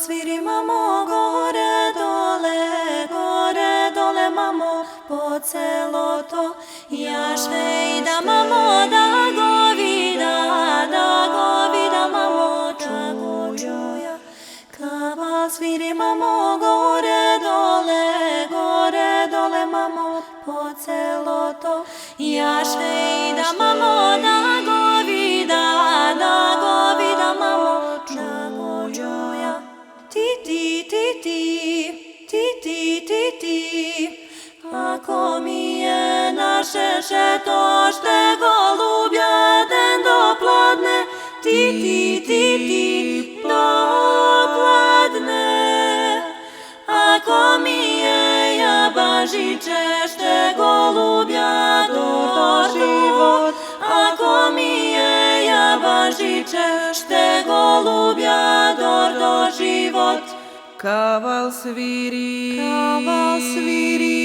sviri mamo, gore dole mamo, po celo to. Ja švejda mamo, da go vida mamo, čuja. Kaval sviri mamo, gore dole mamo, po celo to. Ja švejda mamo, da go vida mamo, čuja. Ti, ako mi je naše šetošte golubja den dopladne, ti, dopladne. Ako mi je jabažičešte golubja do život, ako mi je jabažičešte golubja do život. Kaval sviri, kaval sviri.